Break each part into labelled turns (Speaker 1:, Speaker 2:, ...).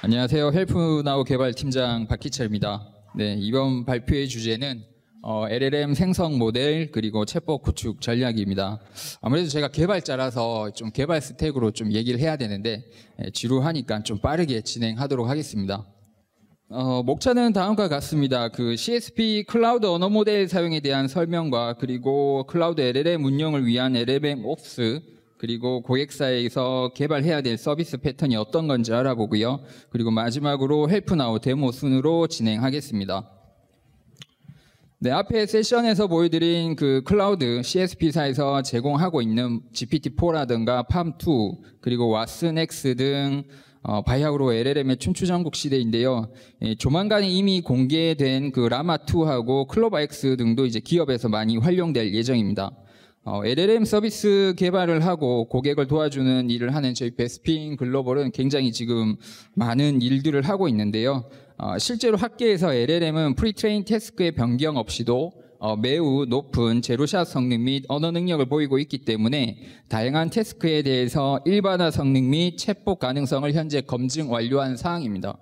Speaker 1: 안녕하세요. 헬프나우 개발팀장 박희철입니다. 네, 이번 발표의 주제는 LLM 생성 모델 그리고 챗봇 구축 전략입니다. 아무래도 제가 개발자라서 좀 개발 스택으로 좀 얘기를 해야 되는데 지루하니까 좀 빠르게 진행하도록 하겠습니다. 목차는 다음과 같습니다. 그 CSP 클라우드 언어 모델 사용에 대한 설명과 그리고 클라우드 LLM 운영을 위한 LLM 옵스 그리고 고객사에서 개발해야 될 서비스 패턴이 어떤 건지 알아보고요. 그리고 마지막으로 헬프나우 데모 순으로 진행하겠습니다. 네, 앞에 세션에서 보여드린 그 클라우드 CSP사에서 제공하고 있는 GPT-4라든가 팜2 그리고 왓슨X 등 바이하우로 LLM의 춘추전국 시대인데요. 조만간에 이미 공개된 그 라마2하고 클로바X 등도 이제 기업에서 많이 활용될 예정입니다. LLM 서비스 개발을 하고 고객을 도와주는 일을 하는 저희 베스핀 글로벌은 굉장히 지금 많은 일들을 하고 있는데요. 실제로 학계에서 LLM은 프리트레인 태스크의 변경 없이도 매우 높은 제로샷 성능 및 언어 능력을 보이고 있기 때문에 다양한 태스크에 대해서 일반화 성능 및 챗봇 가능성을 현재 검증 완료한 사항입니다.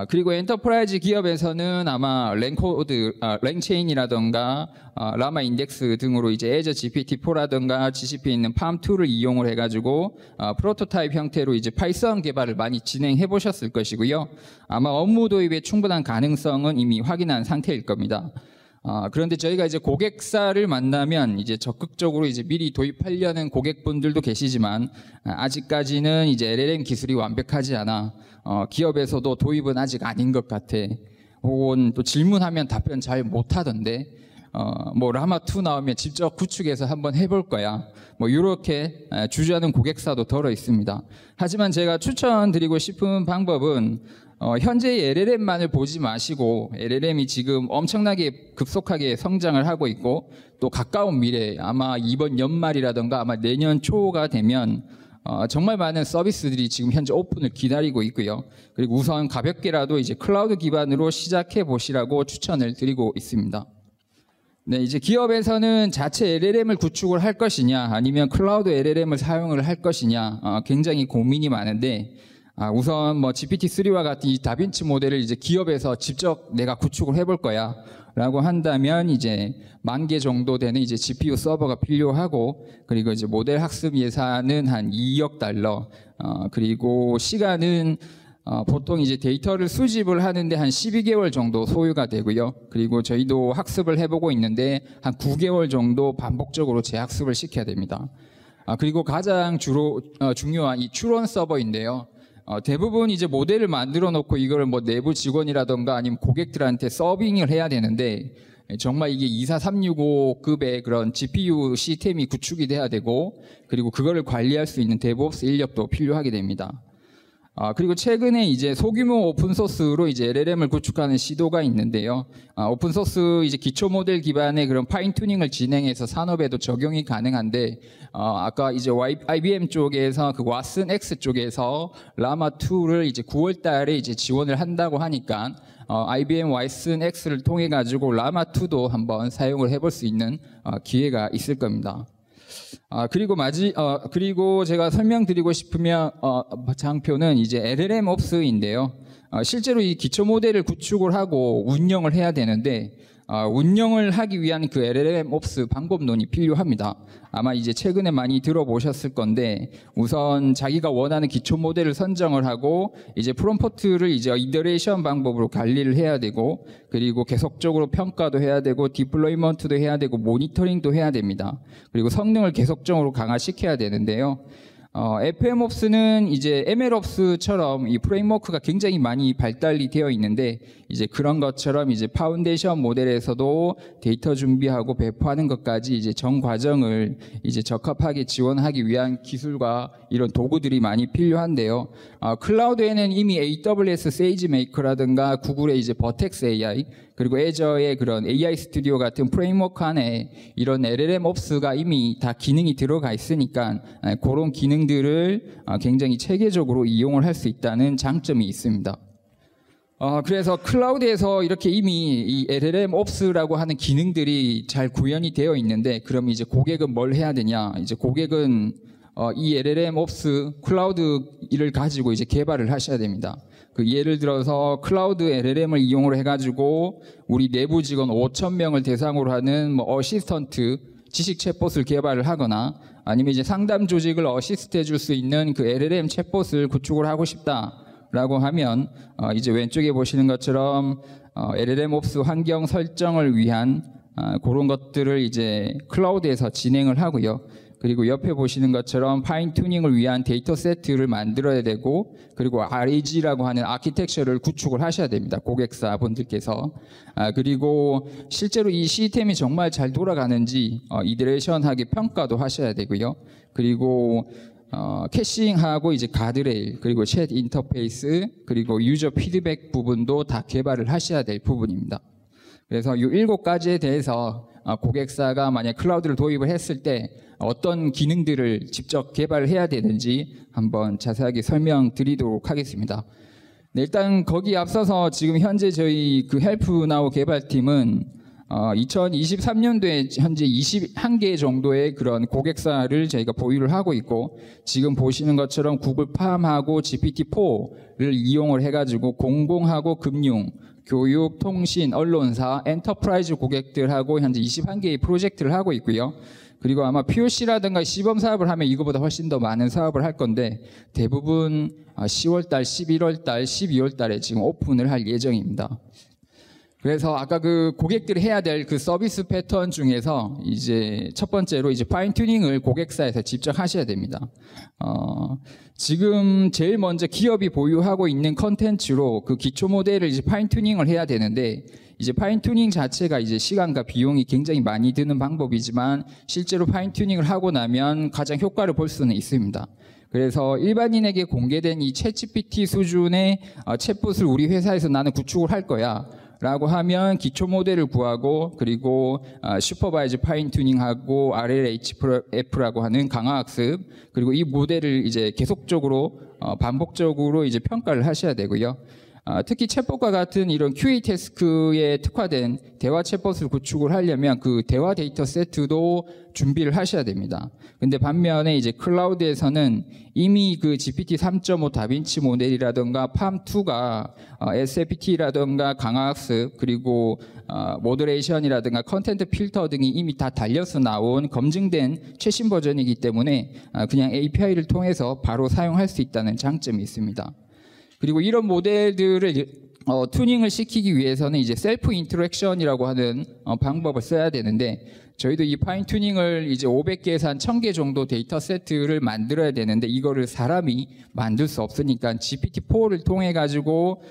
Speaker 1: 그리고 엔터프라이즈 기업에서는 아마 랭체인이라던가 라마 인덱스 등으로 이제 애저 GPT-4라던가 GCP에 있는 팜2를 이용을 해가지고 프로토타입 형태로 이제 파이썬 개발을 많이 진행해 보셨을 것이고요. 아마 업무 도입의 충분한 가능성은 이미 확인한 상태일 겁니다. 그런데 저희가 이제 고객사를 만나면 이제 적극적으로 이제 미리 도입하려는 고객분들도 계시지만 아직까지는 이제 LLM 기술이 완벽하지 않아 기업에서도 도입은 아직 아닌 것 같아. 혹은 또 질문하면 답변 잘 못하던데 뭐 라마2 나오면 직접 구축해서 한번 해볼 거야. 뭐 이렇게 주저하는 고객사도 덜어 있습니다. 하지만 제가 추천드리고 싶은 방법은 현재의 LLM만을 보지 마시고 LLM이 지금 엄청나게 급속하게 성장을 하고 있고 또 가까운 미래 아마 이번 연말이라던가 아마 내년 초가 되면 정말 많은 서비스들이 지금 현재 오픈을 기다리고 있고요. 그리고 우선 가볍게라도 이제 클라우드 기반으로 시작해 보시라고 추천을 드리고 있습니다. 네, 이제 기업에서는 자체 LLM을 구축을 할 것이냐 아니면 클라우드 LLM을 사용을 할 것이냐 굉장히 고민이 많은데 우선 뭐 GPT-3와 같은 이 다빈치 모델을 이제 기업에서 직접 내가 구축을 해볼 거야 라고 한다면 이제 10,000개 정도 되는 이제 GPU 서버가 필요하고 그리고 이제 모델 학습 예산은 한 2억 달러 그리고 시간은 보통 이제 데이터를 수집을 하는데 한 12개월 정도 소요가 되고요. 그리고 저희도 학습을 해보고 있는데 한 9개월 정도 반복적으로 재학습을 시켜야 됩니다. 그리고 가장 중요한 이 추론 서버인데요. 대부분 이제 모델을 만들어 놓고 이걸 뭐 내부 직원이라던가 아니면 고객들한테 서빙을 해야 되는데 정말 이게 24365급의 그런 GPU 시스템이 구축이 돼야 되고 그리고 그거를 관리할 수 있는 데브옵스 인력도 필요하게 됩니다. 그리고 최근에 이제 소규모 오픈소스로 이제 LLM을 구축하는 시도가 있는데요. 오픈소스 이제 기초 모델 기반의 그런 파인튜닝을 진행해서 산업에도 적용이 가능한데, 아까 이제 IBM 쪽에서 그 왓슨X 쪽에서 라마2를 이제 9월 달에 이제 지원을 한다고 하니까, IBM 왓슨X를 통해 가지고 라마2도 한번 사용을 해볼 수 있는 기회가 있을 겁니다. 그리고 제가 설명드리고 싶으면, 장표는 이제 LLM 옵스인데요. 실제로 이 기초 모델을 구축을 하고 운영을 해야 되는데, 운영을 하기 위한 그 LLM 옵스 방법론이 필요합니다. 아마 이제 최근에 많이 들어보셨을 건데, 우선 자기가 원하는 기초 모델을 선정을 하고, 이제 프롬프트를 이제 이더레이션 방법으로 관리를 해야 되고, 그리고 계속적으로 평가도 해야 되고, 디플로이먼트도 해야 되고, 모니터링도 해야 됩니다. 그리고 성능을 계속적으로 강화시켜야 되는데요. FMOPS는 이제 MLOPS처럼 이 프레임워크가 굉장히 많이 발달이 되어 있는데 이제 그런 것처럼 이제 파운데이션 모델에서도 데이터 준비하고 배포하는 것까지 이제 전 과정을 이제 적합하게 지원하기 위한 기술과 이런 도구들이 많이 필요한데요. 클라우드에는 이미 AWS 세이지메이커라든가 구글의 이제 버텍스 AI 그리고 애저의 그런 AI 스튜디오 같은 프레임워크 안에 이런 LLM 옵스가 이미 다 기능이 들어가 있으니까 그런 기능들을 굉장히 체계적으로 이용을 할 수 있다는 장점이 있습니다. 그래서 클라우드에서 이렇게 이미 이 LLM 옵스라고 하는 기능들이 잘 구현이 되어 있는데 그럼 이제 고객은 뭘 해야 되냐? 이제 고객은 이 LLM 옵스 클라우드를 가지고 이제 개발을 하셔야 됩니다. 그 예를 들어서 클라우드 LLM을 이용을 해가지고 우리 내부 직원 5,000명을 대상으로 하는 뭐 어시스턴트 지식 챗봇을 개발을 하거나 아니면 이제 상담 조직을 어시스트 해줄 수 있는 그 LLM 챗봇을 구축을 하고 싶다라고 하면 이제 왼쪽에 보시는 것처럼 LLM 옵스 환경 설정을 위한 그런 것들을 이제 클라우드에서 진행을 하고요. 그리고 옆에 보시는 것처럼 파인 튜닝을 위한 데이터 세트를 만들어야 되고, 그리고 RAG라고 하는 아키텍처를 구축을 하셔야 됩니다. 고객사 분들께서. 그리고 실제로 이 시스템이 정말 잘 돌아가는지 이터레이션하게 평가도 하셔야 되고요. 그리고 캐싱하고 이제 가드레일, 그리고 챗 인터페이스, 그리고 유저 피드백 부분도 다 개발을 하셔야 될 부분입니다. 그래서 이 7가지에 대해서 고객사가 만약 클라우드를 도입을 했을 때 어떤 기능들을 직접 개발을 해야 되는지 한번 자세하게 설명드리도록 하겠습니다. 네, 일단 거기에 앞서서 지금 현재 저희 그 헬프나우 개발팀은 2023년도에 현재 21개 정도의 그런 고객사를 저희가 보유를 하고 있고, 지금 보시는 것처럼 구글 팜하고 GPT-4를 이용을 해가지고 공공하고 금융, 교육, 통신, 언론사, 엔터프라이즈 고객들하고 현재 21개의 프로젝트를 하고 있고요. 그리고 아마 POC라든가 시범 사업을 하면 이거보다 훨씬 더 많은 사업을 할 건데, 대부분 10월달, 11월달, 12월달에 지금 오픈을 할 예정입니다. 그래서 아까 그 고객들이 해야 될 그 서비스 패턴 중에서 이제 첫 번째로 이제 파인 튜닝을 고객사에서 직접 하셔야 됩니다. 지금 제일 먼저 기업이 보유하고 있는 컨텐츠로 그 기초 모델을 이제 파인 튜닝을 해야 되는데, 이제 파인 튜닝 자체가 이제 시간과 비용이 굉장히 많이 드는 방법이지만 실제로 파인 튜닝을 하고 나면 가장 효과를 볼 수는 있습니다. 그래서 일반인에게 공개된 이 챗GPT 수준의 챗봇을 우리 회사에서 나는 구축을 할 거야 라고 하면 기초 모델을 구하고, 그리고 슈퍼바이즈 파인 튜닝하고 RLHF라고 하는 강화 학습, 그리고 이 모델을 이제 계속적으로 반복적으로 이제 평가를 하셔야 되고요. 특히 챗봇과 같은 이런 QA 태스크에 특화된 대화 챗봇을 구축을 하려면 그 대화 데이터 세트도 준비를 하셔야 됩니다. 근데 반면에 이제 클라우드에서는 이미 그 GPT 3.5 다빈치 모델이라든가 팜2가 SFPT라든가 강화학습, 그리고 모더레이션이라든가 컨텐트 필터 등이 이미 다 달려서 나온 검증된 최신 버전이기 때문에 그냥 API를 통해서 바로 사용할 수 있다는 장점이 있습니다. 그리고 이런 모델들을 튜닝을 시키기 위해서는 이제 셀프 인터랙션이라고 하는 방법을 써야 되는데, 저희도 이 파인 튜닝을 이제 500개에서 한 1000개 정도 데이터 세트를 만들어야 되는데, 이거를 사람이 만들 수 없으니까 GPT-4를 통해 가지고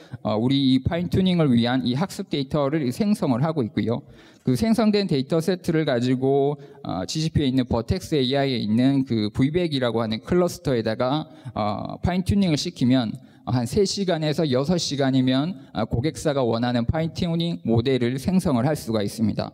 Speaker 1: 우리 이 파인 튜닝을 위한 이 학습 데이터를 생성을 하고 있고요. 그 생성된 데이터 세트를 가지고 GCP에 있는 버텍스 AI에 있는 그 VBAC이라고 하는 클러스터에다가 파인 튜닝을 시키면 한 3시간에서 6시간이면 고객사가 원하는 파인 튜닝 모델을 생성을 할 수가 있습니다.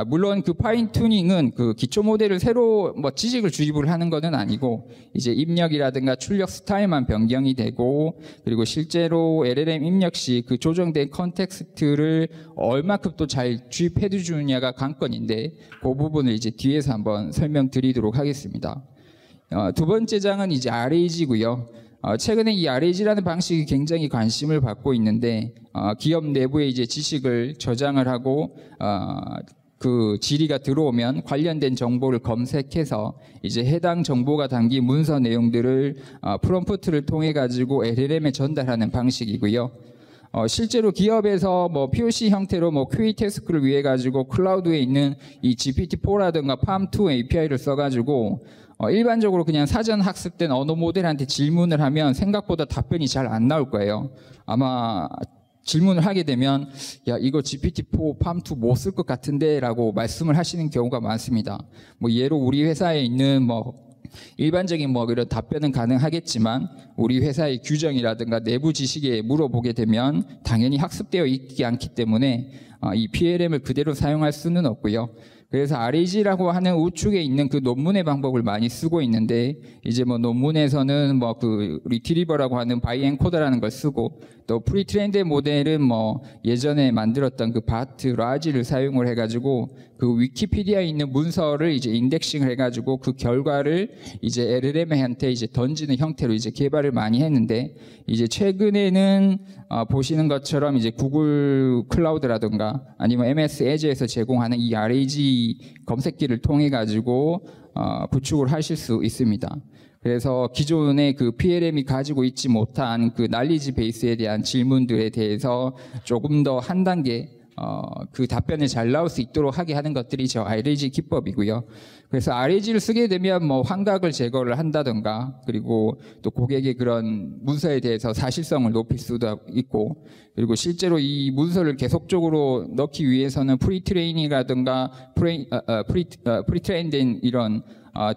Speaker 1: 물론 그 파인 튜닝은 그 기초 모델을 새로 지식을 주입을 하는 것은 아니고, 이제 입력이라든가 출력 스타일만 변경이 되고, 그리고 실제로 LLM 입력 시 그 조정된 컨텍스트를 얼마큼 또 잘 주입해 주느냐가 관건인데, 그 부분을 이제 뒤에서 한번 설명드리도록 하겠습니다. 두 번째 장은 이제 RAG고요. 최근에 이 RAG라는 방식이 굉장히 관심을 받고 있는데, 기업 내부에 이제 지식을 저장을 하고 그 질의가 들어오면 관련된 정보를 검색해서 이제 해당 정보가 담긴 문서 내용들을 프롬프트를 통해 가지고 LLM에 전달하는 방식이고요. 실제로 기업에서 POC 형태로 QA 태스크를 위해 가지고 클라우드에 있는 이 GPT-4라든가 팜2 API를 써가지고 일반적으로 그냥 사전 학습된 언어 모델한테 질문을 하면 생각보다 답변이 잘 안 나올 거예요. 아마 질문을 하게 되면 야, 이거 GPT-4 팜2 못 쓸 것 같은데 라고 말씀을 하시는 경우가 많습니다. 예로 우리 회사에 있는 일반적인 이런 답변은 가능하겠지만, 우리 회사의 규정이라든가 내부 지식에 물어보게 되면 당연히 학습되어 있지 않기 때문에 이 PLM을 그대로 사용할 수는 없고요. 그래서 RAG라고 하는 우측에 있는 그 논문의 방법을 많이 쓰고 있는데, 이제 뭐 논문에서는 뭐 그 리트리버라고 하는 바이엔코더라는 걸 쓰고, 또 프리트레인드 모델은 뭐 예전에 만들었던 그 바트 라지를 사용을 해가지고 그 위키피디아에 있는 문서를 이제 인덱싱을 해가지고 그 결과를 이제 LLM한테 이제 던지는 형태로 이제 개발을 많이 했는데, 이제 최근에는 보시는 것처럼 이제 구글 클라우드라든가 아니면 MS 에즈에서 제공하는 이 RAG 검색기를 통해 가지고 구축을 하실 수 있습니다. 그래서 기존의 그 PLM이 가지고 있지 못한 그 난리지 베이스에 대한 질문들에 대해서 조금 더 한 단계 그 답변을 잘 나올 수 있도록 하게 하는 것들이 저 RAG 기법이고요. 그래서 RAG를 쓰게 되면 뭐 환각을 제거를 한다든가, 그리고 또 고객의 그런 문서에 대해서 사실성을 높일 수도 있고, 그리고 실제로 이 문서를 계속적으로 넣기 위해서는 프리트레이닝이라든가 프리트레인된 이런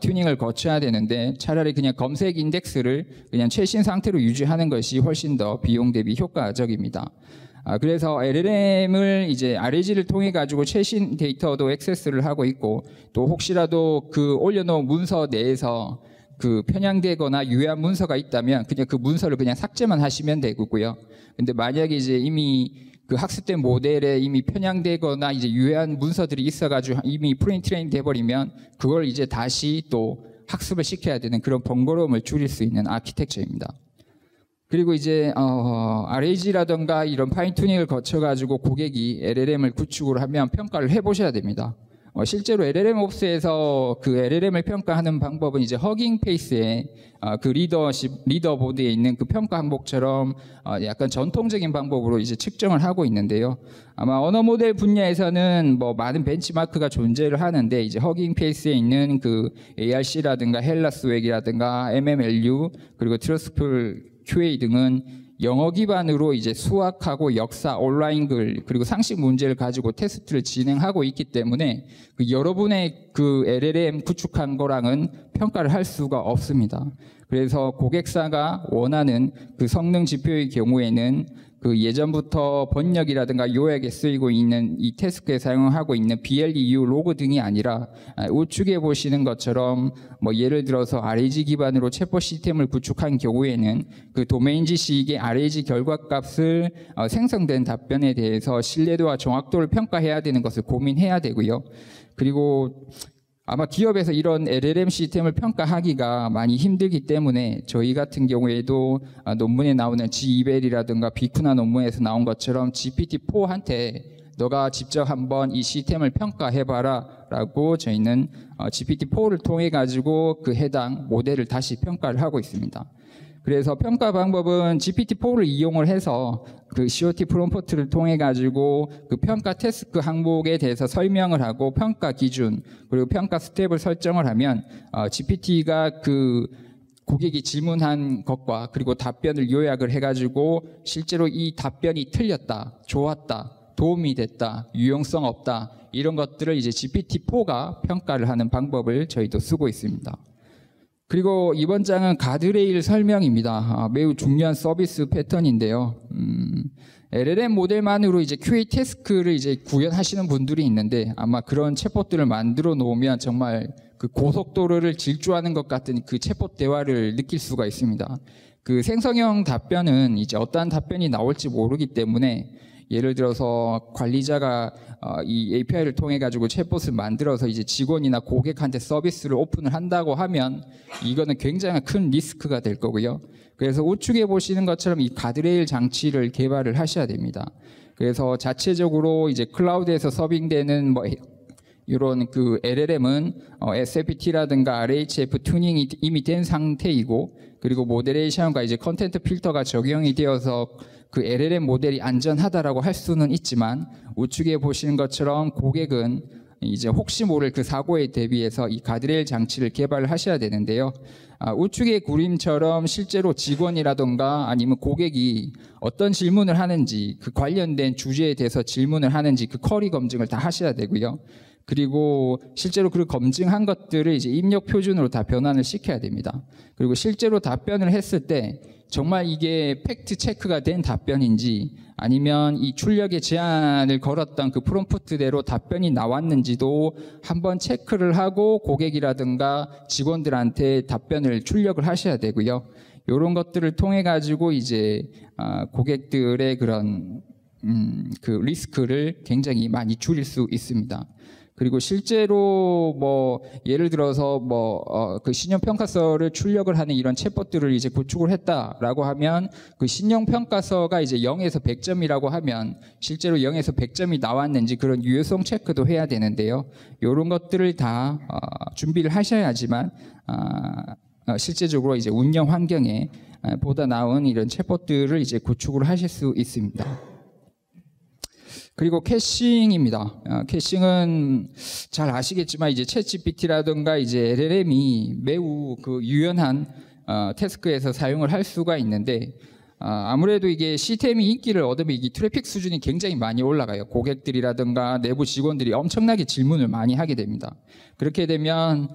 Speaker 1: 튜닝을 거쳐야 되는데, 차라리 그냥 검색 인덱스를 그냥 최신 상태로 유지하는 것이 훨씬 더 비용 대비 효과적입니다. 그래서 LLM을 이제 RAG를 통해 가지고 최신 데이터도 액세스를 하고 있고, 또 혹시라도 그 올려놓은 문서 내에서 그 편향되거나 유해한 문서가 있다면 그냥 그 문서를 그냥 삭제만 하시면 되고요. 근데 만약에 이제 이미 그 학습된 모델에 이미 편향되거나 이제 유해한 문서들이 있어가지고 이미 프리트레인 돼버리면 그걸 이제 다시 또 학습을 시켜야 되는 그런 번거로움을 줄일 수 있는 아키텍처입니다. 그리고 이제 RAG라든가 이런 파인튜닝을 거쳐가지고 고객이 LLM을 구축을 하면 평가를 해보셔야 됩니다. 실제로 LLMOPS에서 그 LLM을 평가하는 방법은 이제 허깅 페이스에 그 리더보드에 있는 그 평가 항목처럼 약간 전통적인 방법으로 이제 측정을 하고 있는데요. 아마 언어 모델 분야에서는 뭐 많은 벤치마크가 존재를 하는데, 이제 허깅 페이스에 있는 그 ARC라든가 헬라스웩이라든가 MMLU 그리고 트러스풀 QA 등은 영어 기반으로 이제 수학하고 역사, 온라인 글, 그리고 상식 문제를 가지고 테스트를 진행하고 있기 때문에 그 여러분의 그 LLM 구축한 거랑은 평가를 할 수가 없습니다. 그래서 고객사가 원하는 그 성능 지표의 경우에는 그 예전부터 번역이라든가 요약에 쓰이고 있는 이 태스크에 사용하고 있는 BLEU 로그 등이 아니라 우측에 보시는 것처럼 뭐 예를 들어서 RAG 기반으로 챗봇 시스템을 구축한 경우에는 그 도메인 지식의 RAG 결과값을 생성된 답변에 대해서 신뢰도와 정확도를 평가해야 되는 것을 고민해야 되고요. 그리고 아마 기업에서 이런 LLM 시스템을 평가하기가 많이 힘들기 때문에 저희 같은 경우에도 논문에 나오는 G2벨이라든가 비쿠나 논문에서 나온 것처럼 GPT-4한테 너가 직접 한번 이 시스템을 평가해봐라 라고 저희는 GPT-4를 통해 가지고 그 해당 모델을 다시 평가를 하고 있습니다. 그래서 평가 방법은 GPT-4를 이용을 해서 그 COT 프롬프트를 통해 가지고 그 평가 태스크 항목에 대해서 설명을 하고 평가 기준 그리고 평가 스텝을 설정을 하면 GPT가 그 고객이 질문한 것과 그리고 답변을 요약을 해가지고 실제로 이 답변이 틀렸다, 좋았다, 도움이 됐다, 유용성 없다 이런 것들을 이제 GPT-4가 평가를 하는 방법을 저희도 쓰고 있습니다. 그리고 이번 장은 가드레일 설명입니다. 매우 중요한 서비스 패턴인데요. LLM 모델만으로 이제 QA 태스크를 이제 구현하시는 분들이 있는데 아마 그런 챗봇들을 만들어 놓으면 정말 그 고속도로를 질주하는 것 같은 그 챗봇 대화를 느낄 수가 있습니다. 그 생성형 답변은 이제 어떠한 답변이 나올지 모르기 때문에 예를 들어서 관리자가 이 API를 통해 가지고 챗봇을 만들어서 이제 직원이나 고객한테 서비스를 오픈을 한다고 하면 이거는 굉장히 큰 리스크가 될 거고요. 그래서 우측에 보시는 것처럼 이 가드레일 장치를 개발을 하셔야 됩니다. 그래서 자체적으로 이제 클라우드에서 서빙되는 뭐 이런 그 LLM은 SFT라든가 RHF 튜닝이 이미 된 상태이고 그리고 모델레이션과 이제 컨텐트 필터가 적용이 되어서 그 LLM 모델이 안전하다라고 할 수는 있지만 우측에 보시는 것처럼 고객은 이제 혹시 모를 그 사고에 대비해서 이 가드레일 장치를 개발을 하셔야 되는데요. 우측의 그림처럼 실제로 직원이라든가 아니면 고객이 어떤 질문을 하는지 그 관련된 주제에 대해서 질문을 하는지 그 쿼리 검증을 다 하셔야 되고요. 그리고 실제로 그 검증한 것들을 이제 입력 표준으로 다 변환을 시켜야 됩니다. 그리고 실제로 답변을 했을 때 정말 이게 팩트 체크가 된 답변인지 아니면 이 출력에 제한을 걸었던 그 프롬프트대로 답변이 나왔는지도 한번 체크를 하고 고객이라든가 직원들한테 답변을 출력을 하셔야 되고요. 이런 것들을 통해 가지고 이제 고객들의 그런 그 리스크를 굉장히 많이 줄일 수 있습니다. 그리고 실제로 뭐 예를 들어서 그 신용평가서를 출력을 하는 이런 챗봇들을 이제 구축을 했다라고 하면 그 신용평가서가 이제 0에서 100점이라고 하면 실제로 0에서 100점이 나왔는지 그런 유효성 체크도 해야 되는데요. 이런 것들을 다 준비를 하셔야지만 실제적으로 이제 운영 환경에 보다 나은 이런 챗봇들을 이제 구축을 하실 수 있습니다. 그리고 캐싱입니다. 캐싱은 잘 아시겠지만 이제 챗GPT라든가 이제 LLM이 매우 그 유연한 태스크에서 사용을 할 수가 있는데 아무래도 이게 시스템이 인기를 얻으면 이게 트래픽 수준이 굉장히 많이 올라가요. 고객들이라든가 내부 직원들이 엄청나게 질문을 많이 하게 됩니다. 그렇게 되면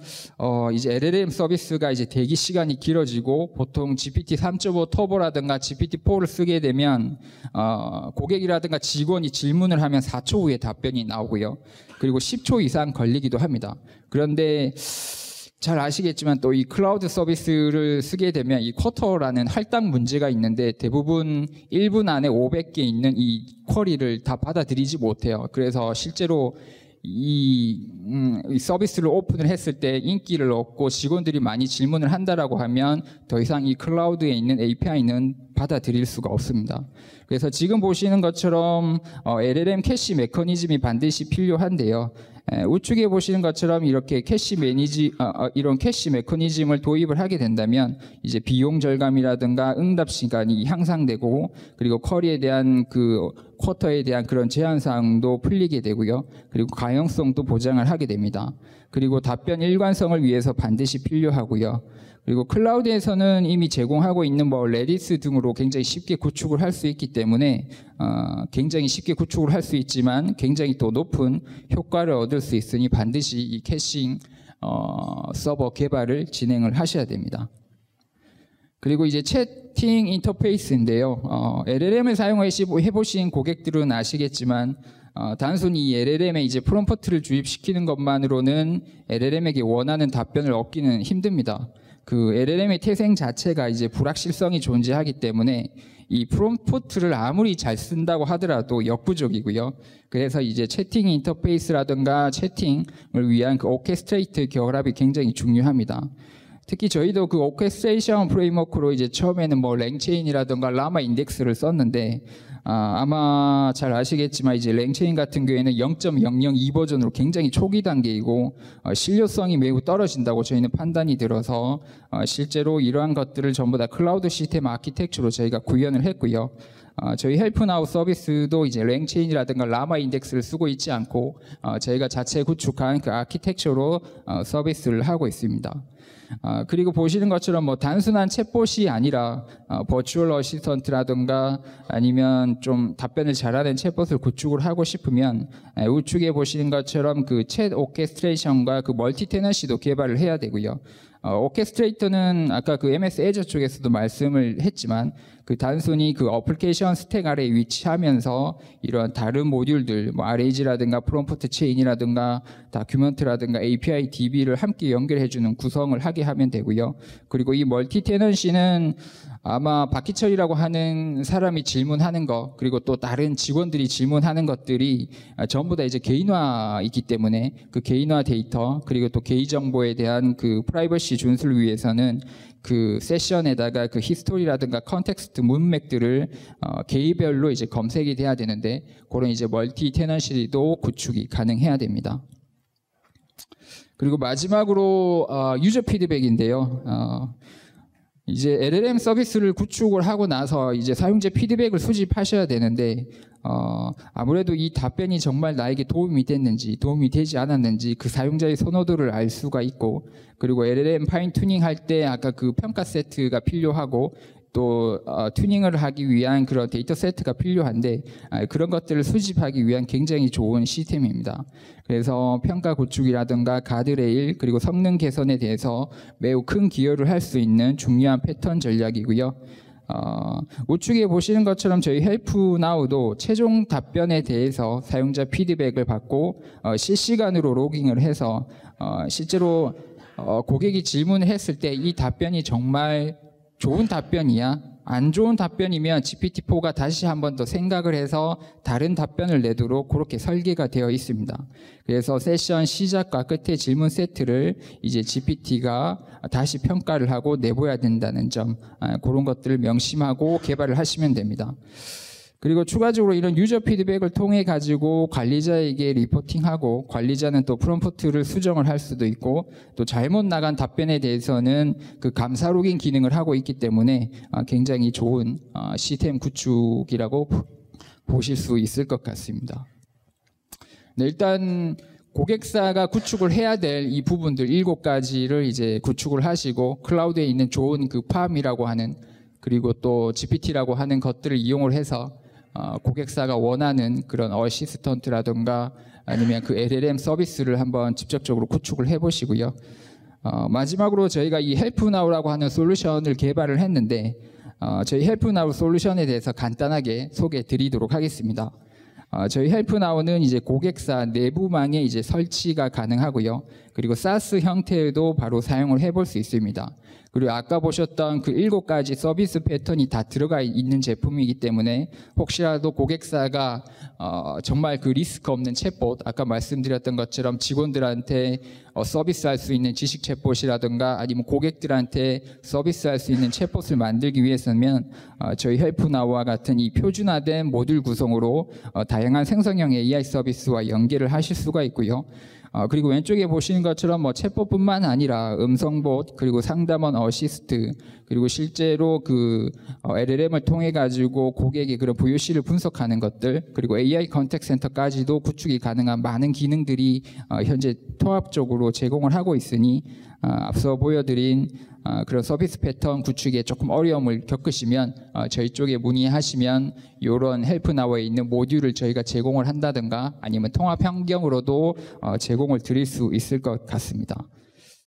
Speaker 1: 이제 LLM 서비스가 이제 대기 시간이 길어지고 보통 GPT 3.5 터보라든가 GPT 4를 쓰게 되면 고객이라든가 직원이 질문을 하면 4초 후에 답변이 나오고요. 그리고 10초 이상 걸리기도 합니다. 그런데 잘 아시겠지만 또 이 클라우드 서비스를 쓰게 되면 이 쿼터라는 할당 문제가 있는데 대부분 1분 안에 500개 있는 이 쿼리를 다 받아들이지 못해요. 그래서 실제로 이 서비스를 오픈을 했을 때 인기를 얻고 직원들이 많이 질문을 한다라고 하면 더 이상 이 클라우드에 있는 API는 받아들일 수가 없습니다. 그래서 지금 보시는 것처럼 LLM 캐시 메커니즘이 반드시 필요한데요. 우측에 보시는 것처럼 이렇게 이런 캐시 메커니즘을 도입을 하게 된다면 이제 비용 절감이라든가 응답 시간이 향상되고 그리고 쿼리에 대한 그 쿼터에 대한 그런 제한 사항도 풀리게 되고요. 그리고 가용성도 보장을 하게 됩니다. 그리고 답변 일관성을 위해서 반드시 필요하고요. 그리고 클라우드에서는 이미 제공하고 있는 뭐 레디스 등으로 굉장히 쉽게 구축을 할 수 있기 때문에 굉장히 쉽게 구축을 할 수 있지만 굉장히 또 높은 효과를 얻을 수 있으니 반드시 이 캐싱 서버 개발을 진행을 하셔야 됩니다. 그리고 이제 채팅 인터페이스인데요. LLM을 사용해보신 고객들은 아시겠지만 단순히 LLM에 이제 프롬프트를 주입시키는 것만으로는 LLM에게 원하는 답변을 얻기는 힘듭니다. 그 LLM의 태생 자체가 이제 불확실성이 존재하기 때문에 이 프롬프트를 아무리 잘 쓴다고 하더라도 역부족이고요. 그래서 이제 채팅 인터페이스라든가 채팅을 위한 그 오케스트레이트 결합이 굉장히 중요합니다. 특히 저희도 그 오케스트레이션 프레임워크로 이제 처음에는 뭐 랭체인이라든가 라마 인덱스를 썼는데 아마 잘 아시겠지만 이제 랭체인 같은 경우에는 0.002 버전으로 굉장히 초기 단계이고 신뢰성이 매우 떨어진다고 저희는 판단이 들어서 실제로 이러한 것들을 전부 다 클라우드 시스템 아키텍처로 저희가 구현을 했고요. 저희 헬프나우 서비스도 이제 랭체인이라든가 라마 인덱스를 쓰고 있지 않고 저희가 자체 구축한 그 아키텍처로 서비스를 하고 있습니다. 그리고 보시는 것처럼 뭐 단순한 챗봇이 아니라 버추얼 어시스턴트라든가 아니면 좀 답변을 잘하는 챗봇을 구축을 하고 싶으면 우측에 보시는 것처럼 그 챗 오케스트레이션과 그 멀티 테넌시도 개발을 해야 되고요. 오케스트레이터는 아까 그 MS 애저 쪽에서도 말씀을 했지만 그 단순히 그 어플리케이션 스택 아래에 위치하면서 이런 다른 모듈들 뭐 RAG라든가 프롬프트 체인이라든가 다큐멘트라든가 API DB를 함께 연결해주는 구성을 하게 하면 되고요. 그리고 이 멀티 테넌시는 아마 박희철이라고 하는 사람이 질문하는 거 그리고 또 다른 직원들이 질문하는 것들이 전부 다 이제 개인화이기 때문에 그 개인화 데이터 그리고 또 개인정보에 대한 그 프라이버시 준수를 위해서는 그 세션에다가 그 히스토리라든가 컨텍스트 문맥들을 개별로 이제 검색이 돼야 되는데 그런 이제 멀티 테넌시도 구축이 가능해야 됩니다. 그리고 마지막으로 유저 피드백인데요. 이제 LLM 서비스를 구축을 하고 나서 이제 사용자 피드백을 수집하셔야 되는데 아무래도 이 답변이 정말 나에게 도움이 됐는지 도움이 되지 않았는지 그 사용자의 선호도를 알 수가 있고 그리고 LLM 파인 튜닝 할 때 아까 그 평가 세트가 필요하고 또 튜닝을 하기 위한 그런 데이터 세트가 필요한데 그런 것들을 수집하기 위한 굉장히 좋은 시스템입니다. 그래서 평가 구축이라든가 가드레일 그리고 성능 개선에 대해서 매우 큰 기여를 할 수 있는 중요한 패턴 전략이고요. 우측에 보시는 것처럼 저희 헬프나우도 최종 답변에 대해서 사용자 피드백을 받고 실시간으로 로깅을 해서 실제로 고객이 질문을 했을 때 이 답변이 정말 좋은 답변이야, 안 좋은 답변이면 GPT-4가 다시 한 번 더 생각을 해서 다른 답변을 내도록 그렇게 설계가 되어 있습니다. 그래서 세션 시작과 끝에 질문 세트를 이제 GPT가 다시 평가를 하고 내보야 된다는 점, 그런 것들을 명심하고 개발을 하시면 됩니다. 그리고 추가적으로 이런 유저 피드백을 통해 가지고 관리자에게 리포팅하고, 관리자는 또 프롬프트를 수정을 할 수도 있고, 또 잘못 나간 답변에 대해서는 그 감사 로깅 기능을 하고 있기 때문에 굉장히 좋은 시스템 구축이라고 보실 수 있을 것 같습니다. 네, 일단 고객사가 구축을 해야 될 이 부분들 7가지를 이제 구축을 하시고, 클라우드에 있는 좋은 그 팜이라고 하는, 그리고 또 GPT라고 하는 것들을 이용을 해서 고객사가 원하는 그런 어시스턴트라든가 아니면 그 LLM 서비스를 한번 직접적으로 구축을 해보시고요. 마지막으로 저희가 이 헬프나우라고 하는 솔루션을 개발을 했는데, 저희 헬프나우 솔루션에 대해서 간단하게 소개해 드리도록 하겠습니다. 저희 헬프나우는 이제 고객사 내부망에 이제 설치가 가능하고요. 그리고 SaaS 형태도 바로 사용을 해볼 수 있습니다. 그리고 아까 보셨던 그 7가지 서비스 패턴이 다 들어가 있는 제품이기 때문에 혹시라도 고객사가 정말 그 리스크 없는 챗봇, 아까 말씀드렸던 것처럼 직원들한테 서비스할 수 있는 지식 챗봇이라든가 아니면 고객들한테 서비스할 수 있는 챗봇을 만들기 위해서는 저희 헬프나우와 같은 이 표준화된 모듈 구성으로 다양한 생성형 AI 서비스와 연계를 하실 수가 있고요. 그리고 왼쪽에 보시는 것처럼 뭐 챗봇뿐만 아니라 음성봇, 그리고 상담원 어시스트, 그리고 실제로 그 LLM을 통해 가지고 고객의 그런 VOC를 분석하는 것들, 그리고 AI 컨택 센터까지도 구축이 가능한 많은 기능들이 현재 통합적으로 제공을 하고 있으니, 앞서 보여드린 그런 서비스 패턴 구축에 조금 어려움을 겪으시면 저희 쪽에 문의하시면 이런 헬프나우에 있는 모듈을 저희가 제공을 한다든가 아니면 통합 환경으로도 제공을 드릴 수 있을 것 같습니다.